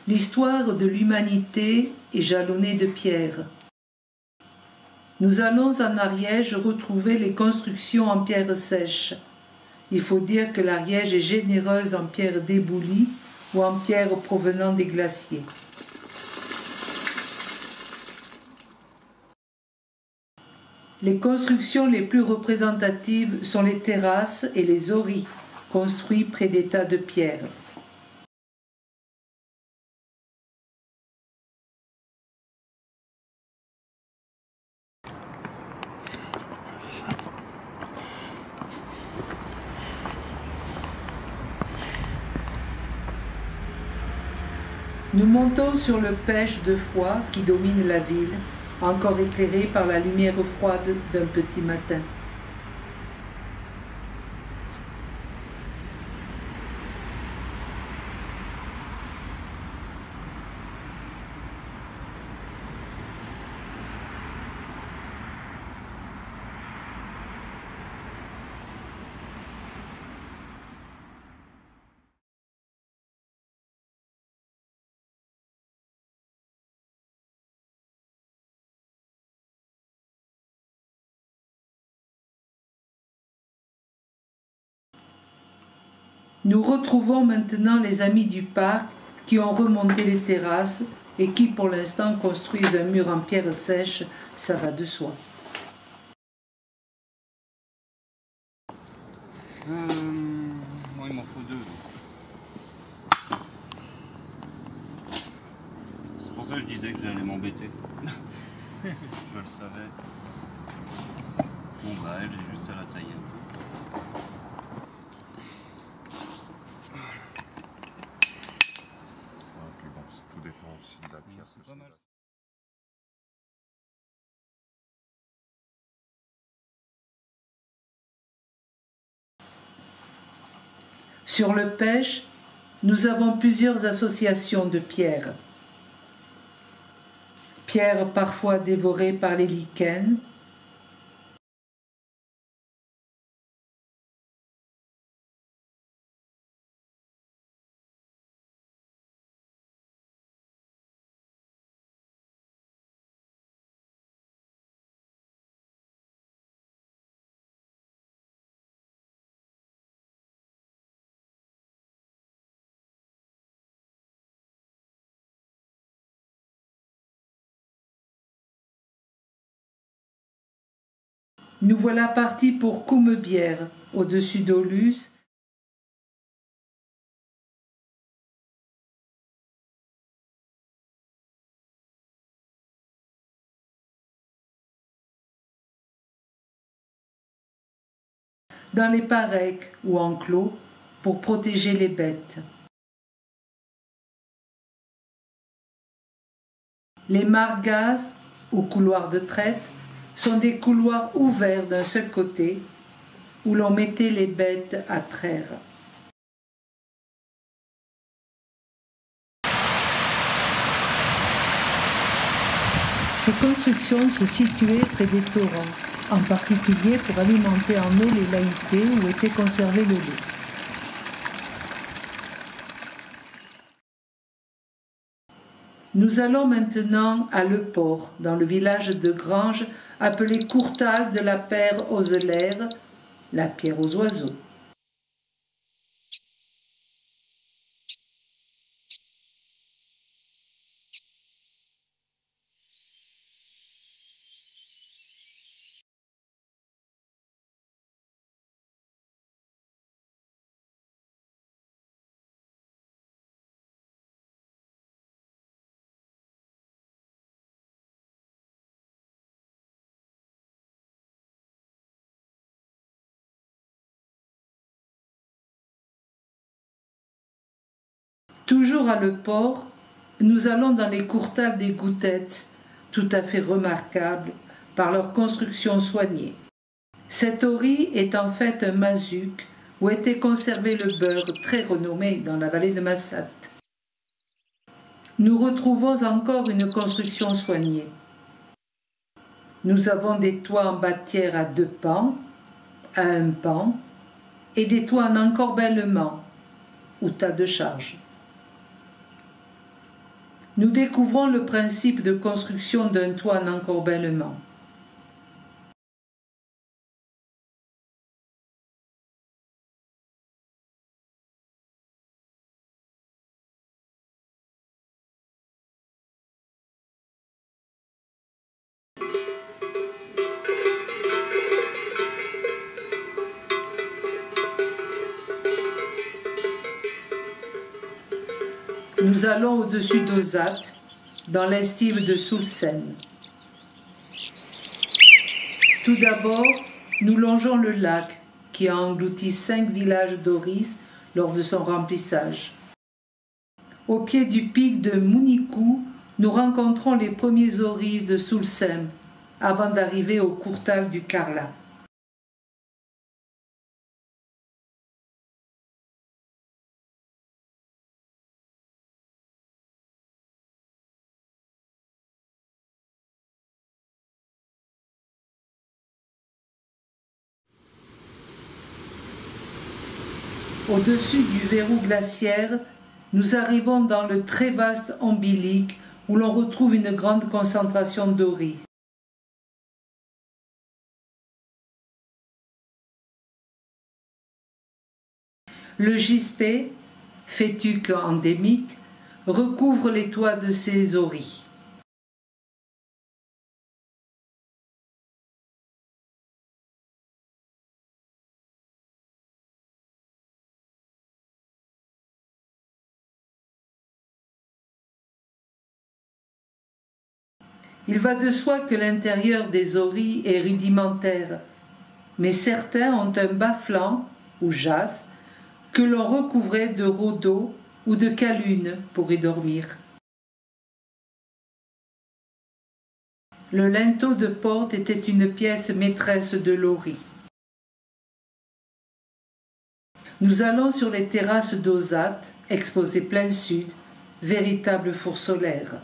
L'histoire de l'humanité est jalonnée de pierres. Nous allons en Ariège retrouver les constructions en pierre sèche. Il faut dire que l'Ariège est généreuse en pierre déboulie ou en pierre provenant des glaciers. Les constructions les plus représentatives sont les terrasses et les oris, construits près des tas de pierres. Nous montons sur le pêche de Foix qui domine la ville, encore éclairée par la lumière froide d'un petit matin. Nous retrouvons maintenant les amis du parc qui ont remonté les terrasses et qui pour l'instant construisent un mur en pierre sèche, ça va de soi. Moi il m'en faut 2. C'est pour ça que je disais que j'allais m'embêter. Je le savais. Bon bah elle, j'ai juste à la tailler un peu. Puis bon, tout dépend aussi de la pierre. C'est pas mal. Sur le pêche, nous avons plusieurs associations de pierres. Pierres parfois dévorées par les lichens, nous voilà partis pour Coumebière, au-dessus d'Aulus, dans les parecs ou enclos, pour protéger les bêtes. Les margazes, ou couloirs de traite, sont des couloirs ouverts d'un seul côté, où l'on mettait les bêtes à traire. Ces constructions se situaient près des torrents, en particulier pour alimenter en eau les laïtés où était conservé le lait. Nous allons maintenant à Le Port, dans le village de Granges, appelé Courtal de la Paire Oselaire, la pierre aux oiseaux. Toujours à Le Port, nous allons dans les courtals des Goutettes, tout à fait remarquables par leur construction soignée. Cet ori est en fait un mazuc où était conservé le beurre très renommé dans la vallée de Massat. Nous retrouvons encore une construction soignée. Nous avons des toits en bâtière à 2 pans, à 1 pan, et des toits en encorbellement, ou tas de charge. nous découvrons le principe de construction d'un toit en encorbellement. Nous allons au-dessus d'Ozat, dans l'estime de Soulsen. Tout d'abord, nous longeons le lac qui a englouti 5 villages d'Oris lors de son remplissage. Au pied du pic de Munikou, nous rencontrons les premiers Oris de Soulsem avant d'arriver au Courtal du Karla. Au-dessus du verrou glaciaire, nous arrivons dans le très vaste ombilic où l'on retrouve une grande concentration d'oris. Le gispé, fétuque endémique, recouvre les toits de ces oris. Il va de soi que l'intérieur des oris est rudimentaire, mais certains ont un bas-flanc, ou jasse, que l'on recouvrait de rhodos ou de calunes pour y dormir. Le linteau de porte était une pièce maîtresse de l'ori. Nous allons sur les terrasses d'Ozat, exposées plein sud, véritable four solaire.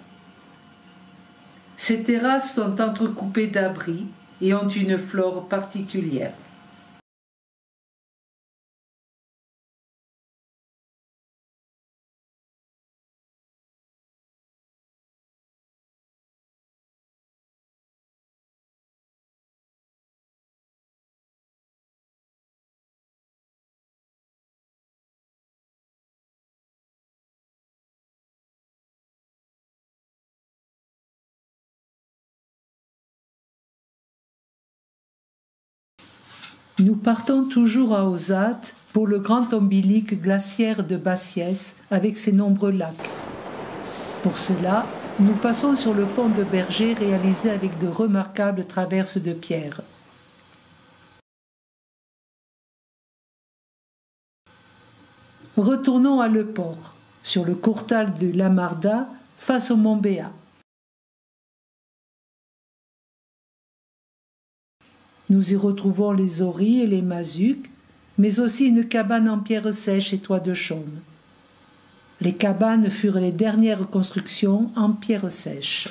Ces terrasses sont entrecoupées d'abris et ont une flore particulière. Nous partons toujours à Ozat pour le grand ombilic glaciaire de Bassiès avec ses nombreux lacs. Pour cela, nous passons sur le pont de Berger réalisé avec de remarquables traverses de pierre. Retournons à Le Port, sur le Courtal de Lamarda, face au mont Béat. Nous y retrouvons les oris et les masuques, mais aussi une cabane en pierre sèche et toit de chaume. Les cabanes furent les dernières constructions en pierre sèche.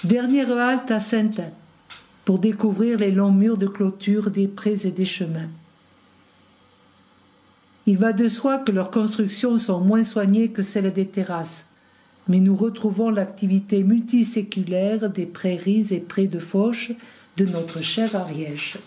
Dernière halte à Saintin, pour découvrir les longs murs de clôture des prés et des chemins. Il va de soi que leurs constructions sont moins soignées que celles des terrasses, mais nous retrouvons l'activité multiséculaire des prairies et prés de fauche de notre cher Ariège.